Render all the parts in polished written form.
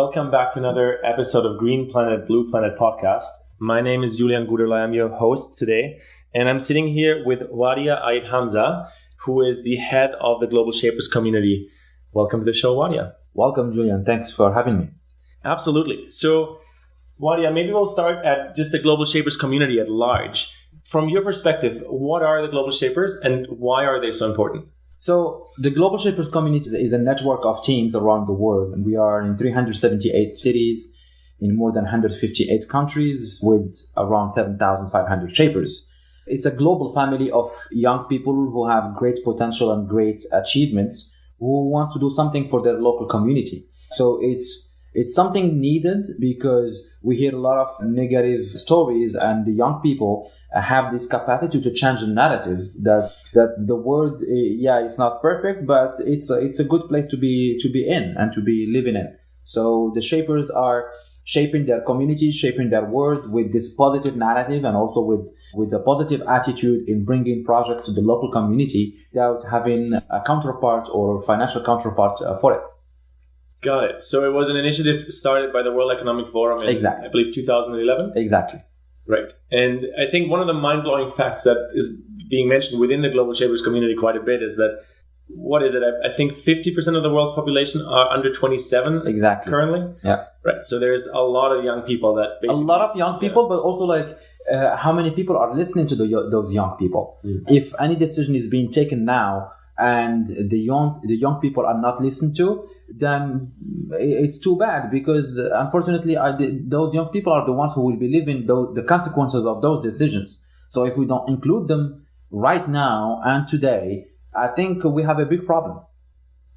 Welcome back to another episode of Green Planet, Blue Planet podcast. My name is Julian. I'm your host today, and I'm sitting here with Wadia Ait Hamza, who is the head of the Global Shapers community. Welcome to the show, Wadia. Welcome, Julian. Thanks for having me. Absolutely. So, Wadia, maybe we'll start at just the Global Shapers community at large. From your perspective, what are the Global Shapers and why are they so important? So the Global Shapers community is a network of teams around the world, and we are in 378 cities in more than 158 countries with around 7,500 shapers. It's a global family of young people who have great potential and great achievements who wants to do something for their local community. So it's something needed because we hear a lot of negative stories, and the young people have this capacity to change the narrative that the world, it's not perfect, but it's a good place to be in and to be living in. So the shapers are shaping their community, shaping their world with this positive narrative, and also with a positive attitude in bringing projects to the local community without having a counterpart or financial counterpart for it. Got it. So it was an initiative started by the World Economic Forum in, I believe, 2011? Exactly. Right. And I think one of the mind-blowing facts that is being mentioned within the Global Shapers community quite a bit is that, what is it? I think 50% of the world's population are under 27 currently. Yeah. Right. So there's a lot of young people that basically... A lot of young people, but also how many people are listening to those young people? Mm-hmm. If any decision is being taken now and the young people are not listened to, then it's too bad, because unfortunately those young people are the ones who will be living the consequences of those decisions. So if we don't include them right now and today, I think we have a big problem.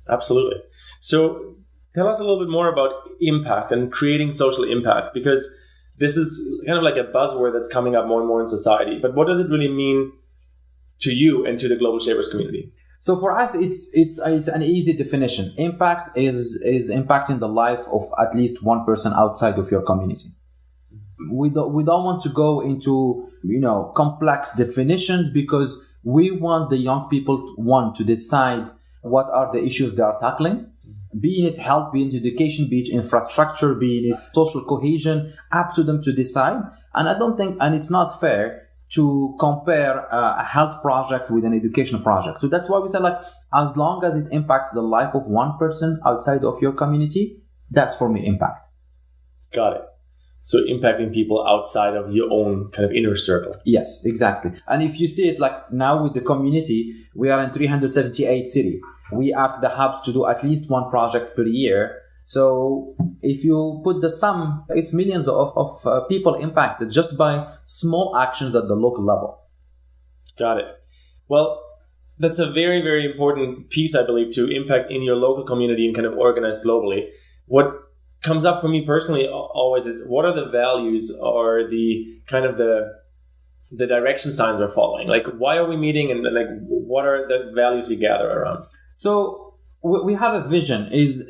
Absolutely. So tell us a little bit more about impact and creating social impact, because this is kind of like a buzzword that's coming up more and more in society. But what does it really mean to you and to the Global Shapers community? So for us, it's an easy definition. Impact is impacting the life of at least one person outside of your community. We don't want to go into complex definitions, because we want the young people to decide what are the issues they are tackling, be it health, be it education, be it infrastructure, be it social cohesion, up to them to decide. And I don't think, and it's not fair to compare a health project with an education project. So that's why we said, as long as it impacts the life of one person outside of your community, that's for me impact. Got it. So impacting people outside of your own kind of inner circle. Yes, exactly. And if you see it now with the community, we are in 378 cities. We ask the hubs to do at least one project per year. So if you put the sum, it's millions of people impacted just by small actions at the local level. Got it. Well, that's a very, very important piece, I believe, to impact in your local community and kind of organize globally. What comes up for me personally always is, what are the values or the kind of the direction signs we're following? Why are we meeting, and what are the values we gather around? So we have a vision. Is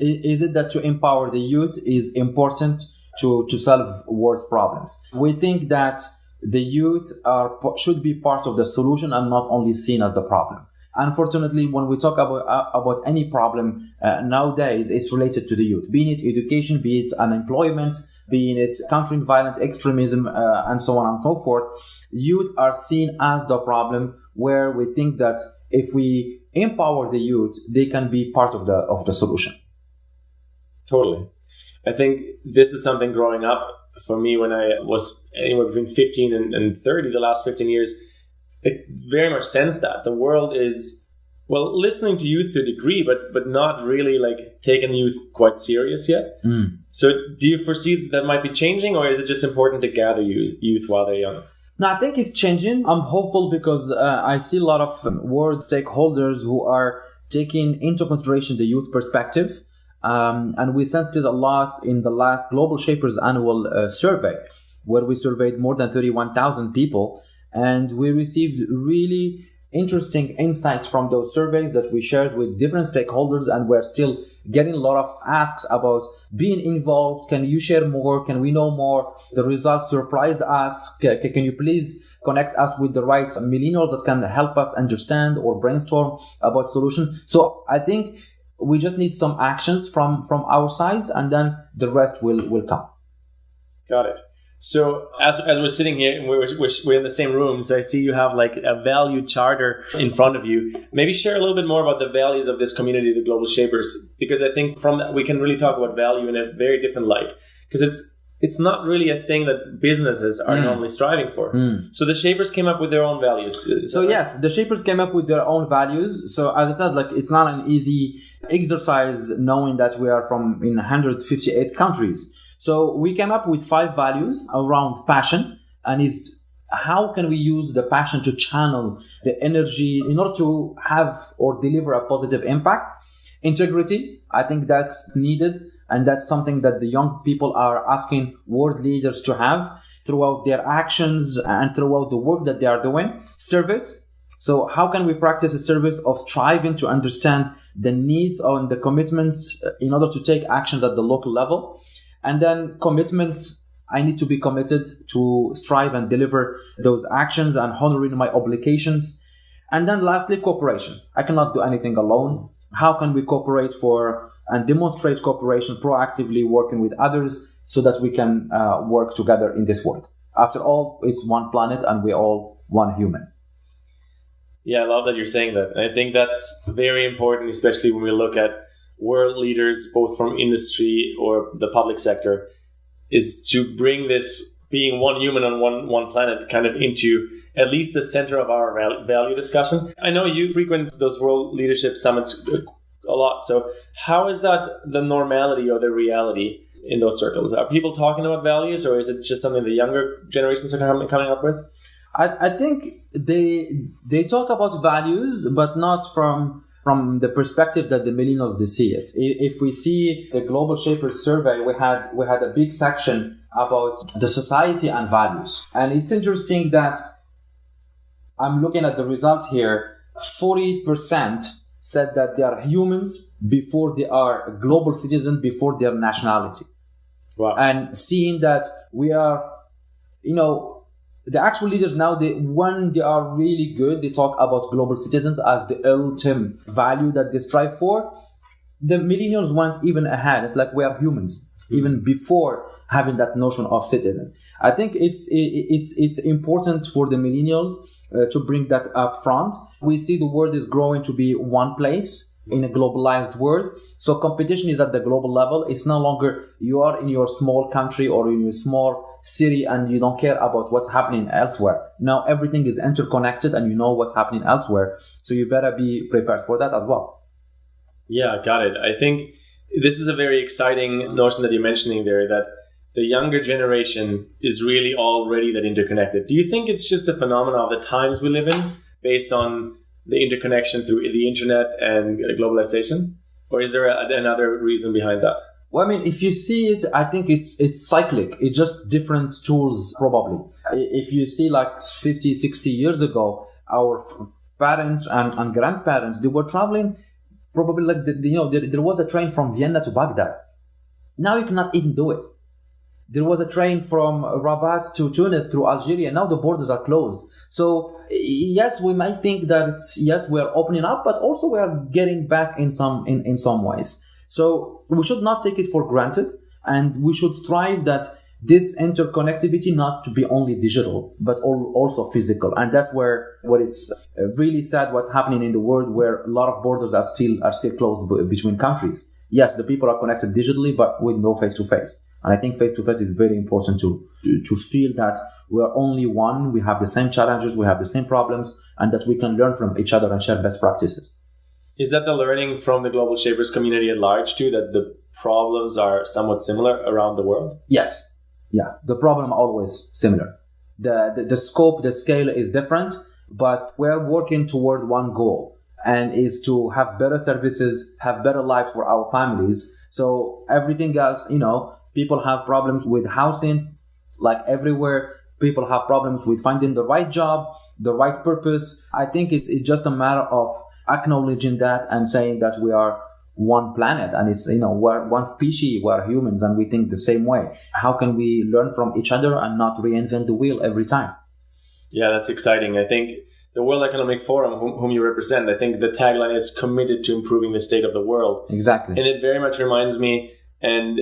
it that to empower the youth is important to solve world's problems? We think that the youth should be part of the solution and not only seen as the problem. Unfortunately, when we talk about any problem nowadays, it's related to the youth, be it education, be it unemployment, be it countering violent extremism, and so on and so forth. Youth are seen as the problem, where we think that if we empower the youth, they can be part of the solution. Totally. I think this is something growing up for me when I was anywhere between 15 and 30, the last 15 years. It very much sensed that the world is, listening to youth to a degree, but not really taking the youth quite serious yet. Mm. So do you foresee that might be changing, or is it just important to gather youth while they're young? No, I think it's changing. I'm hopeful because I see a lot of world stakeholders who are taking into consideration the youth perspective. And we sensed it a lot in the last Global Shapers annual survey, where we surveyed more than 31,000 people. And we received really interesting insights from those surveys that we shared with different stakeholders, and we're still getting a lot of asks about being involved. Can you share more? Can we know more? The results surprised us. Can you please connect us with the right millennials that can help us understand or brainstorm about solutions? So I think We just need some actions from our sides, and then the rest will come. Got it. So as we're sitting here and we're in the same room, so I see you have like a value charter in front of you. Maybe share a little bit more about the values of this community, the Global Shapers, because I think from that we can really talk about value in a very different light, because it's not really a thing that businesses are normally striving for. So the Shapers came up with their own values. So yes, the Shapers came up with their own values. So as I said, like it's not an easy exercise knowing that we are from in 158 countries. So we came up with 5 values around passion, and is how can we use the passion to channel the energy in order to have or deliver a positive impact. Integrity, I think that's needed, and that's something that the young people are asking world leaders to have throughout their actions and throughout the work that they are doing. Service, so how can we practice a service of striving to understand the needs and the commitments in order to take actions at the local level. And then commitments, I need to be committed to strive and deliver those actions and honoring my obligations. And then lastly, cooperation. I cannot do anything alone. How can we cooperate and demonstrate cooperation, proactively working with others so that we can work together in this world? After all, it's one planet and we're all one human. Yeah, I love that you're saying that. And I think that's very important, especially when we look at world leaders, both from industry or the public sector, is to bring this being one human on one planet kind of into at least the center of our value discussion. I know you frequent those world leadership summits a lot. So how is that the normality or the reality in those circles? Are people talking about values, or is it just something the younger generations are coming up with? I think they talk about values, but not from the perspective that the millennials they see it. If we see the Global Shapers survey, we had a big section about the society and values. And it's interesting that I'm looking at the results here. 40% said that they are humans before they are global citizens, before their nationality. Wow. And seeing that we are, the actual leaders now, when they are really good, they talk about global citizens as the ultimate value that they strive for. The millennials went even ahead. It's like we are humans, even before having that notion of citizen. I think it's important for the millennials to bring that up front. We see the world is growing to be one place in a globalized world. So competition is at the global level. It's no longer you are in your small country or in your small city and you don't care about what's happening elsewhere. Now everything is interconnected and you know what's happening elsewhere. So you better be prepared for that as well. Yeah, got it. I think this is a very exciting notion that you're mentioning there, that the younger generation is really already that interconnected. Do you think it's just a phenomenon of the times we live in based on the interconnection through the internet and globalization? Or is there another reason behind that? Well, I mean, if you see it, I think it's cyclic. It's just different tools, probably. If you see like 50, 60 years ago, our parents and grandparents, they were traveling probably like, there was a train from Vienna to Baghdad. Now you cannot even do it. There was a train from Rabat to Tunis through Algeria. Now the borders are closed. So yes, we might think that yes, we are opening up, but also we are getting back in some ways. So we should not take it for granted, and we should strive that this interconnectivity not to be only digital, but also physical. And that's where it's really sad what's happening in the world, where a lot of borders are still closed between countries. Yes, the people are connected digitally, but with no face-to-face. And I think face-to-face is very important to feel that we are only one, we have the same challenges, we have the same problems, and that we can learn from each other and share best practices. Is that the learning from the Global Shapers community at large too, that the problems are somewhat similar around the world? Yes. Yeah, the problem always similar. The scope, the scale is different, but we're working toward one goal, and is to have better services, have better lives for our families. So everything else, people have problems with housing, like everywhere. People have problems with finding the right job, the right purpose. I think it's just a matter of acknowledging that and saying that we are one planet, and it's, we're one species, we're humans, and we think the same way. How can we learn from each other and not reinvent the wheel every time? Yeah, that's exciting. I think the World Economic Forum, whom you represent, I think the tagline is committed to improving the state of the world. Exactly. And it very much reminds me, and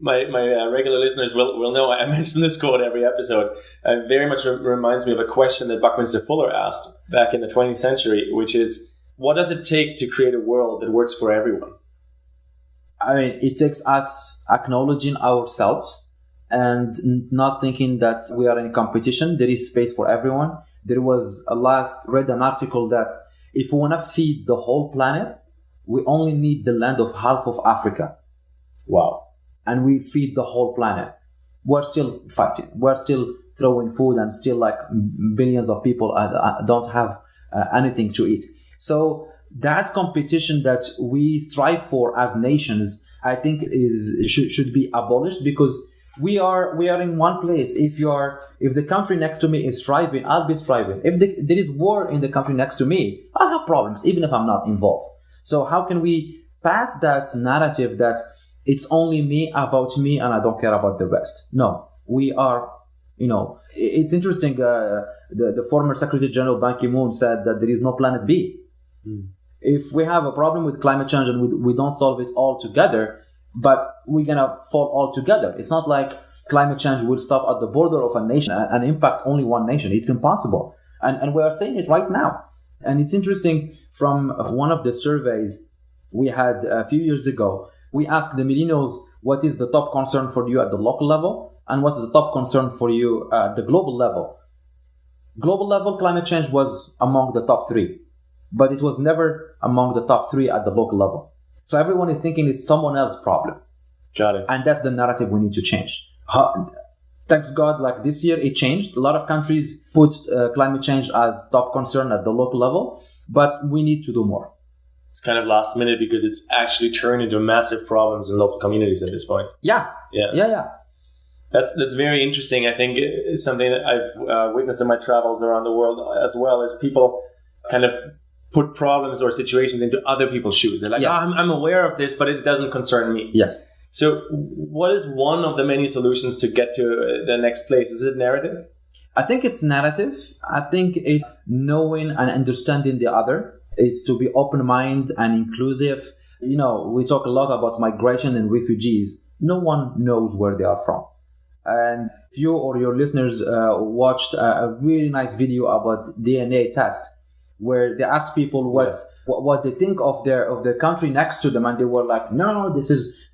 my regular listeners will know I mention this quote every episode. It very much reminds me of a question that Buckminster Fuller asked back in the 20th century, which is, what does it take to create a world that works for everyone? I mean, it takes us acknowledging ourselves and not thinking that we are in competition. There is space for everyone. There was read an article that if we want to feed the whole planet, we only need the land of half of Africa. Wow. And we feed the whole planet. We're still fighting. We're still throwing food, and still like billions of people don't have anything to eat. So that competition that we strive for as nations, I think should be abolished, because we are in one place. If the country next to me is thriving, I'll be thriving. If there is war in the country next to me, I'll have problems, even if I'm not involved. So how can we pass that narrative that it's only me about me and I don't care about the rest? No, we are, it's interesting. The former Secretary General Ban Ki-moon said that there is no planet B. If we have a problem with climate change and we don't solve it all together, but we're going to fall all together. It's not like climate change will stop at the border of a nation and impact only one nation. It's impossible. And we are saying it right now. And it's interesting, from one of the surveys we had a few years ago, we asked the millennials, what is the top concern for you at the local level? And what's the top concern for you at the global level? Global level, climate change was among the top 3. But it was never among the top 3 at the local level. So everyone is thinking it's someone else's problem. Got it. And that's the narrative we need to change. Thanks God, like this year it changed. A lot of countries put climate change as top concern at the local level, but we need to do more. It's kind of last minute because it's actually turned into massive problems in local communities at this point. Yeah. That's very interesting. I think it's something that I've witnessed in my travels around the world as well, as people kind of put problems or situations into other people's shoes. They're like, I'm aware of this, but it doesn't concern me. Yes. So what is one of the many solutions to get to the next place? Is it narrative? I think it's narrative. I think it's knowing and understanding the other. It's to be open-minded and inclusive. We talk a lot about migration and refugees. No one knows where they are from. And if you or your listeners watched a really nice video about DNA test, where they asked people what they think of their country next to them, and they were like, no,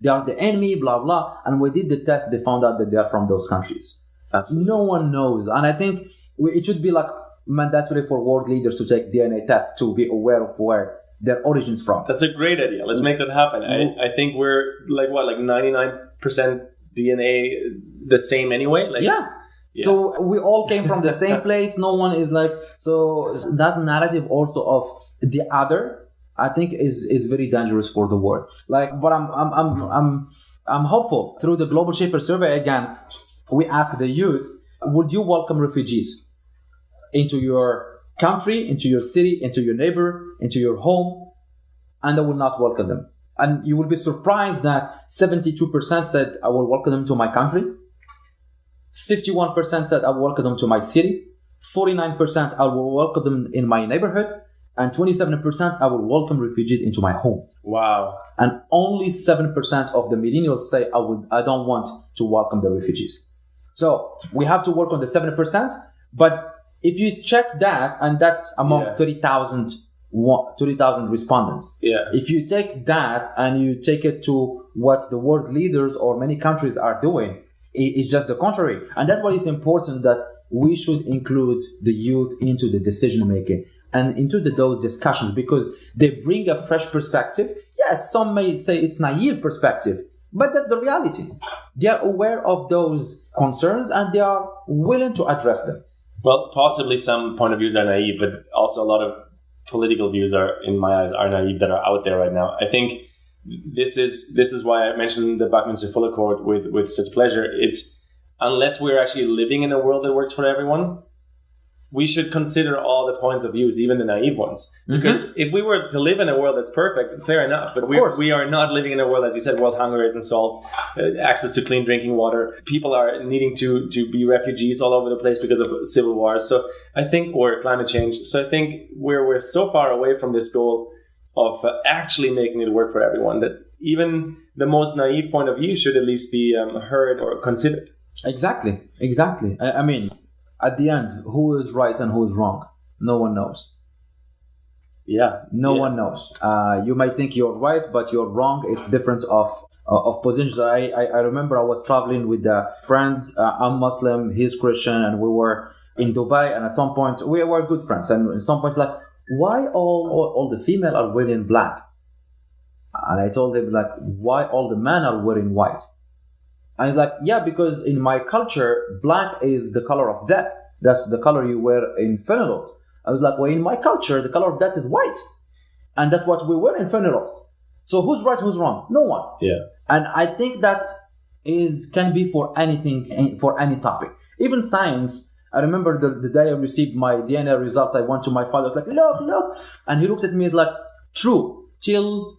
they are the enemy, blah blah. And we did the test, they found out that they are from those countries. Absolutely. No one knows, and I think it should be like mandatory for world leaders to take DNA tests to be aware of where their origins from. That's a great idea. Let's make that happen. I think we're like 99% DNA the same anyway. Yeah. So we all came from the same place. No one is like, so that narrative also of the other, I think is very dangerous for the world. But I'm hopeful. Through the Global Shaper survey again, we asked the youth, would you welcome refugees into your country, into your city, into your neighbor, into your home? And I will not welcome them. And you will be surprised that 72% said I will welcome them to my country. 51% said I will welcome them to my city. 49% I will welcome them in my neighborhood. And 27% I will welcome refugees into my home. Wow. And only 7% of the millennials say I don't want to welcome the refugees. So we have to work on the 7%. But if you check that, and that's among 30,000 respondents. Yeah. If you take that and you take it to what the world leaders or many countries are doing, it's just the contrary. And that's why it's important that we should include the youth into the decision making and into those discussions, because they bring a fresh perspective. Yes, some may say it's naive perspective, but that's the reality. They are aware of those concerns and they are willing to address them. Well, possibly some point of views are naive, but also a lot of political views are, in my eyes, are naive that are out there right now. I think this is why I mentioned the Buckminster Fuller quote with such pleasure. It's unless we're actually living in a world that works for everyone, we should consider all the points of views, even the naive ones. Because if we were to live in a world that's perfect, fair enough. But we are not living in a world, as you said, world hunger isn't solved, access to clean drinking water. People are needing to be refugees all over the place because of civil wars. So I think, or climate change. So I think we're so far away from this goal of actually making it work for everyone that even the most naive point of view should at least be heard or considered. Exactly. I mean, at the end, who is right and who is wrong? No one knows. No one knows. You might think you're right, but you're wrong. It's different of positions. I remember I was traveling with a friend. I'm Muslim, he's Christian, and we were in Dubai. And at some point, we were good friends. And at some point, like, why all the female are wearing black? And I told him, like, why all the men are wearing white? And he's like, yeah, because in my culture, black is the color of death. That's the color you wear in funerals. I was like, well, in my culture, the color of death is white. And that's what we wear in funerals. So who's right, who's wrong? No one. Yeah. And I think that can be for anything, for any topic. Even science. I remember the day I received my DNA results, I went to my father, I was like, look. And he looked at me like, true, till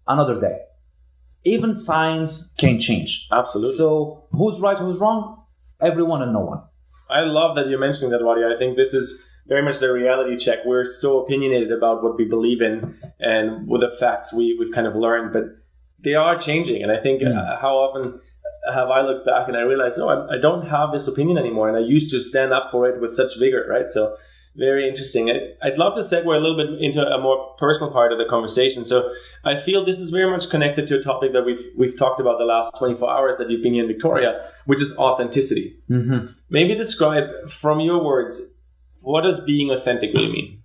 another day. Even science can change. Absolutely. So who's right, who's wrong? Everyone and no one. I love that you're mentioning that, Wadia. I think this is very much the reality check. We're so opinionated about what we believe in and with the facts we've kind of learned, but they are changing. And I think how often have I looked back and I realized, I don't have this opinion anymore. And I used to stand up for it with such vigor, right? So very interesting. I'd love to segue a little bit into a more personal part of the conversation. So I feel this is very much connected to a topic that we've talked about the last 24 hours that you've been here in Victoria, which is authenticity. Maybe describe from your words, what does being authentic really mean?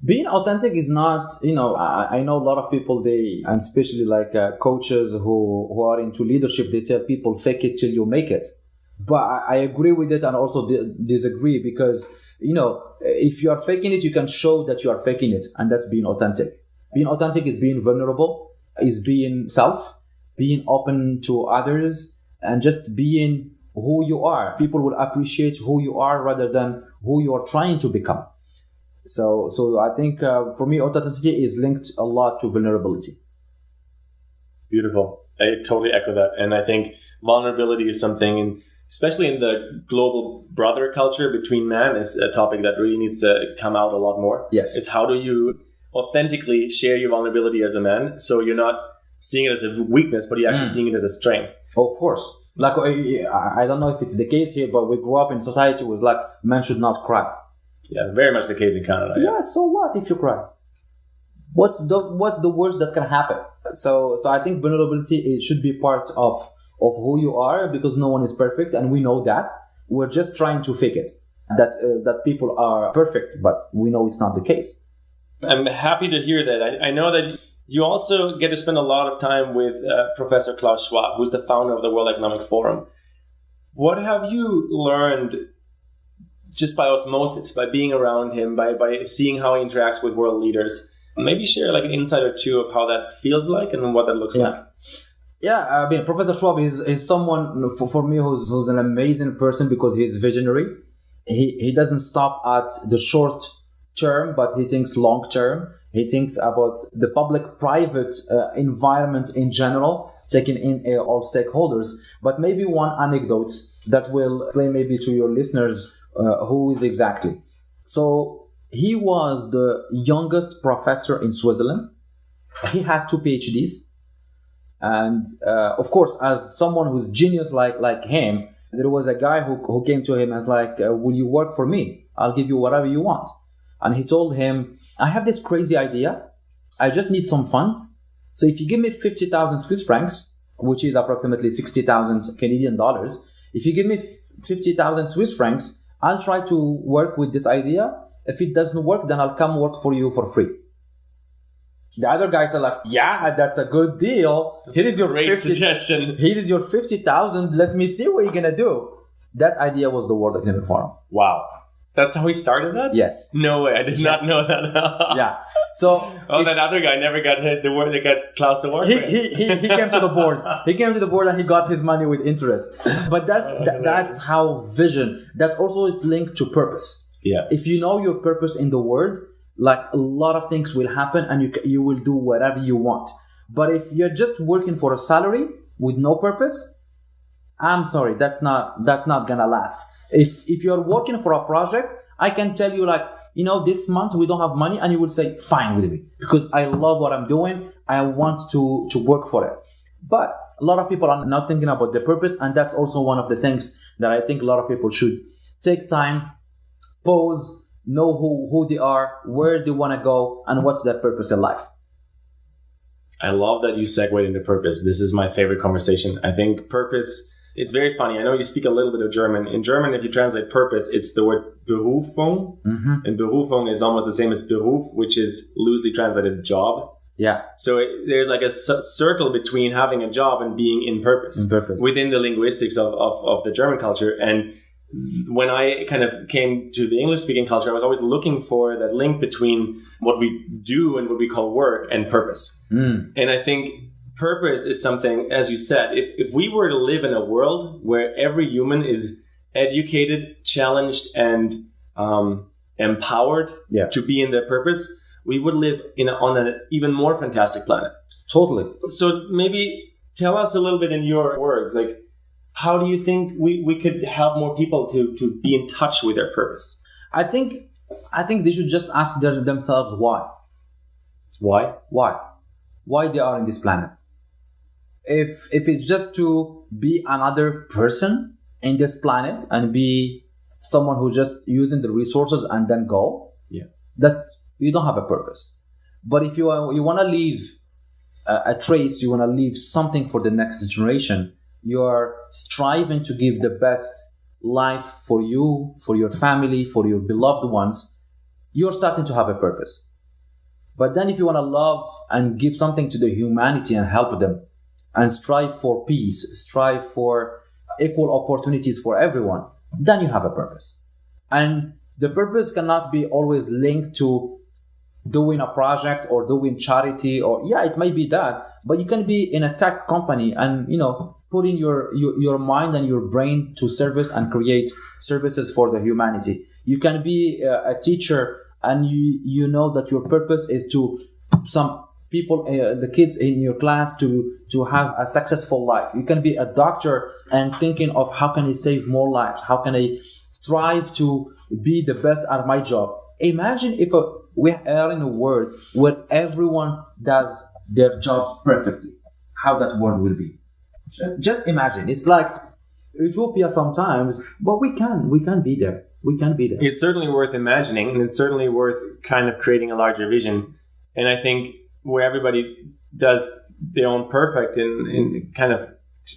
Being authentic is not, I know a lot of people, and especially like coaches who are into leadership, they tell people fake it till you make it. But I agree with it and also disagree because, if you are faking it, you can show that you are faking it. And that's being authentic. Being authentic is being vulnerable, is being self, being open to others, and just being who you are. People will appreciate who you are rather than who you are trying to become. So I think for me, authenticity is linked a lot to vulnerability. Beautiful. I totally echo that. And I think vulnerability is something, especially in the global brother culture between men, is a topic that really needs to come out a lot more. Yes. It's how do you authentically share your vulnerability as a man so you're not seeing it as a weakness, but you're actually seeing it as a strength. Oh, of course. Like, I don't know if it's the case here, but we grew up in society with like, men should not cry. Yeah, very much the case in Canada. Yeah, so what if you cry? What's the worst that can happen? So I think vulnerability, it should be part of who you are, because no one is perfect, and we know that. We're just trying to fake it. That people are perfect, but we know it's not the case. I'm happy to hear that. I know that you also get to spend a lot of time with Professor Klaus Schwab, who's the founder of the World Economic Forum. What have you learned just by osmosis, by being around him, by seeing how he interacts with world leaders? Maybe share like an insight or two of how that feels like and what that looks like. Yeah, I mean, Professor Schwab is someone for me who's an amazing person because he's visionary. He doesn't stop at the short term, but he thinks long term. He thinks about the public-private environment in general, taking in all stakeholders. But maybe one anecdote that will explain maybe to your listeners who is exactly. So he was the youngest professor in Switzerland. He has 2 PhDs. And of course, as someone who's genius like him, there was a guy who came to him and was like, will you work for me? I'll give you whatever you want. And he told him, I have this crazy idea. I just need some funds. So if you give me 50,000 Swiss francs, which is approximately 60,000 Canadian dollars, if you give me 50,000 Swiss francs, I'll try to work with this idea. If it doesn't work, then I'll come work for you for free. The other guys are like, yeah, that's a good deal. Here is your great suggestion. Here is your 50,000. Let me see what you're going to do. That idea was the World Economic Forum. Wow. That's how he started that? Yes. No way. I did not know that. Yeah. So that other guy never got hit. They got Klaus award. He came to the board. He came to the board and he got his money with interest. But that's how vision. That's also its link to purpose. Yeah. If you know your purpose in the world, like a lot of things will happen and you will do whatever you want. But if you're just working for a salary with no purpose, I'm sorry, that's not gonna last. If you're working for a project, I can tell you like, this month we don't have money, and you will say, fine with me, because I love what I'm doing. I want to work for it. But a lot of people are not thinking about the purpose, and that's also one of the things that I think a lot of people should take time, pause, know who they are, where they want to go, and what's their purpose in life. I love that you segued into purpose. This is my favorite conversation. I think purpose, it's very funny. I know you speak a little bit of German. In German, if you translate purpose, it's the word Berufung. Mm-hmm. And Berufung is almost the same as Beruf, which is loosely translated job. Yeah. So there's like a circle between having a job and being in purpose. Within the linguistics of the German culture. And when I kind of came to the English-speaking culture, I was always looking for that link between what we do and what we call work and purpose. Mm. And I think purpose is something, as you said, if we were to live in a world where every human is educated, challenged, and empowered to be in their purpose, we would live on an even more fantastic planet. Totally. So maybe tell us a little bit in your words, like, how do you think we could help more people to be in touch with their purpose? I think they should just ask themselves why. Why they are in this planet. If it's just to be another person in this planet and be someone who just using the resources and then go, you don't have a purpose. But if you want to leave a trace, you want to leave something for the next generation, you are striving to give the best life for you, for your family, for your beloved ones, you're starting to have a purpose. But then if you want to love and give something to the humanity and help them and strive for peace, strive for equal opportunities for everyone, then you have a purpose. And the purpose cannot be always linked to doing a project or doing charity, or it may be that, but you can be in a tech company and, putting your mind and your brain to service and create services for the humanity. You can be a teacher and you know that your purpose is to some people, the kids in your class to have a successful life. You can be a doctor and thinking of how can I save more lives? How can I strive to be the best at my job? Imagine if we are in a world where everyone does their jobs perfectly. How that world will be. Just imagine. It's like utopia sometimes, but we can be there. We can be there. It's certainly worth imagining, and it's certainly worth kind of creating a larger vision. And I think where everybody does their own perfect, in kind of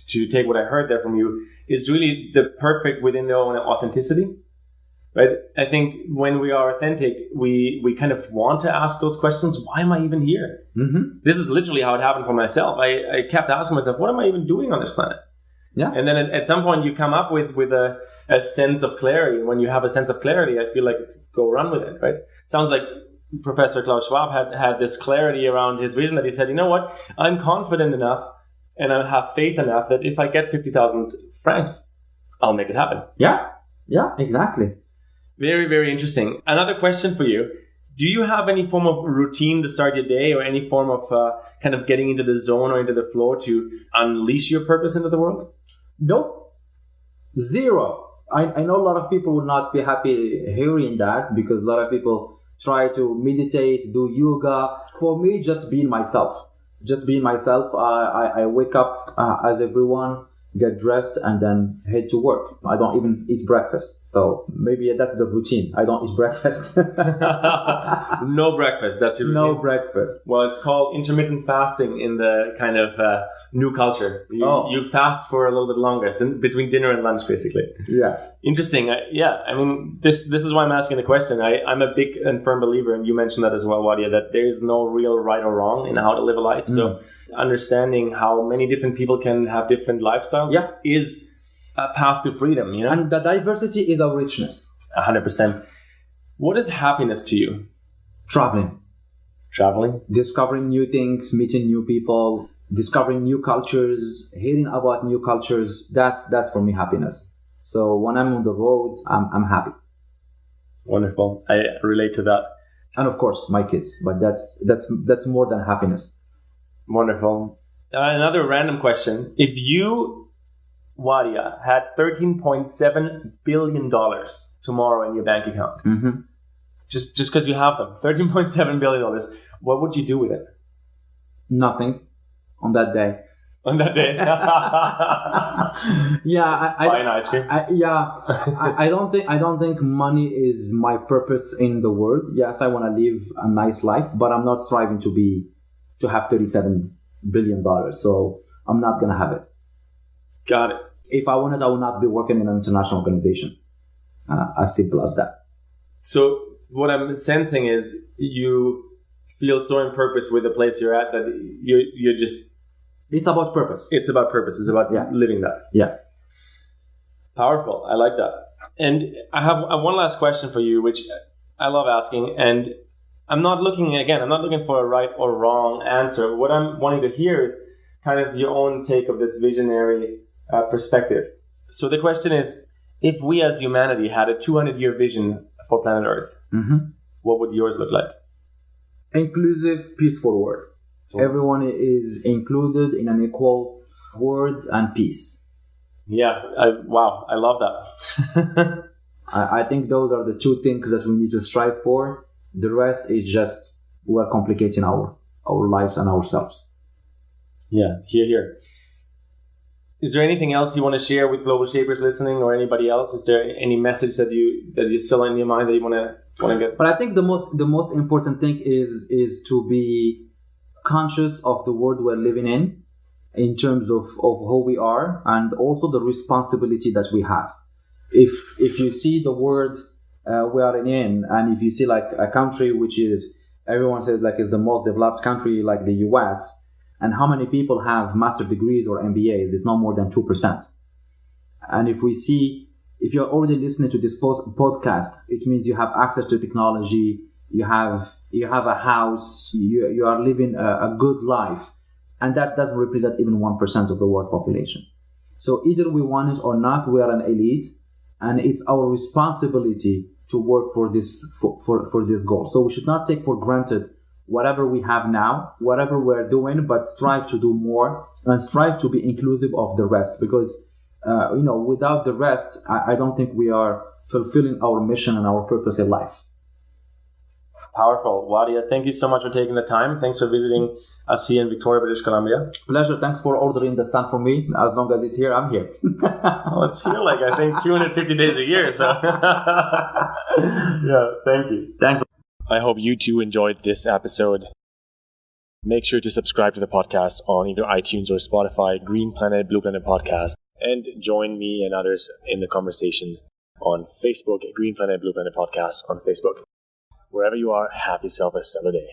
to take what I heard there from you, is really the perfect within their own authenticity. Right? I think when we are authentic, we kind of want to ask those questions. Why am I even here? Mm-hmm. This is literally how it happened for myself. I kept asking myself, what am I even doing on this planet? Yeah. And then at some point you come up with a sense of clarity. When you have a sense of clarity, I feel like go run with it, right? Sounds like Professor Klaus Schwab had this clarity around his vision that he said, you know what? I'm confident enough and I have faith enough that if I get 50,000 francs, I'll make it happen. Yeah, exactly. Very, very interesting. Another question for you. Do you have any form of routine to start your day, or any form of kind of getting into the zone or into the flow to unleash your purpose into the world? No. Zero. I know a lot of people will not be happy hearing that, because a lot of people try to meditate, do yoga. For me, just being myself. I wake up as everyone, get dressed, and then head to work. I don't even eat breakfast. So maybe that's the routine. I don't eat breakfast. No breakfast. That's your routine? No breakfast. Well, it's called intermittent fasting in the kind of new culture. You fast for a little bit longer, so between dinner and lunch, basically. Yeah. Interesting. I mean, this is why I'm asking the question. I'm a big and firm believer, and you mentioned that as well, Wadia, that there is no real right or wrong in how to live a life. So understanding how many different people can have different lifestyles is a path to freedom, And the diversity is our richness. 100%. What is happiness to you? Traveling. Discovering new things, meeting new people, discovering new cultures, hearing about new cultures. That's for me happiness. So when I'm on the road, I'm happy. Wonderful. I relate to that. And of course, my kids. But that's more than happiness. Wonderful. Another random question. If you, Wadia, had $13.7 billion tomorrow in your bank account, just because you have them, $13.7 billion, what would you do with it? Nothing on that day. On that day? Yeah, buy an ice cream. I don't think money is my purpose in the world. Yes, I want to live a nice life, but I'm not striving to have $37 billion. So I'm not gonna have it. Got it. If I wanted, I would not be working in an international organization. As simple as that. So what I'm sensing is you feel so in purpose with the place you're at that you're just. It's about purpose. It's about purpose. It's about living that. Yeah. Powerful. I like that. And I have one last question for you, which I love asking. And I'm not looking for a right or wrong answer. What I'm wanting to hear is kind of your own take of this visionary perspective. So the question is, if we as humanity had a 200-year vision for planet Earth, what would yours look like? Inclusive, peaceful world. Everyone is included in an equal world and peace. Yeah, I love that. I think those are the two things that we need to strive for. The rest is just we're complicating our lives and ourselves. Yeah, here. Is there anything else you want to share with Global Shapers listening, or anybody else? Is there any message that you still in your mind that you want to get? But I think the most important thing is to be conscious of the world we're living in terms of who we are, and also the responsibility that we have. If you see the world we are in, and if you see like a country which is everyone says like is the most developed country like the US, and how many people have master degrees or MBAs, it's not more than 2%. And if you're already listening to this podcast, it means you have access to technology, you have a house, you are living a good life, and that doesn't represent even 1% of the world population. So either we want it or not, we are an elite, and it's our responsibility to work for this goal. So we should not take for granted whatever we have now, whatever we're doing, but strive to do more and strive to be inclusive of the rest, because without the rest, I don't think we are fulfilling our mission and our purpose in life. Powerful. Wadia, thank you so much for taking the time. Thanks for visiting us here in Victoria, British Columbia. Pleasure. Thanks for ordering the sun for me. As long as it's here, I'm here. Well, it's here like, I think, 250 days a year. So, yeah, thank you. Thanks. I hope you too enjoyed this episode. Make sure to subscribe to the podcast on either iTunes or Spotify, Green Planet, Blue Planet Podcast, and join me and others in the conversation on Facebook, Green Planet, Blue Planet Podcast on Facebook. Wherever you are, have yourself a stellar day.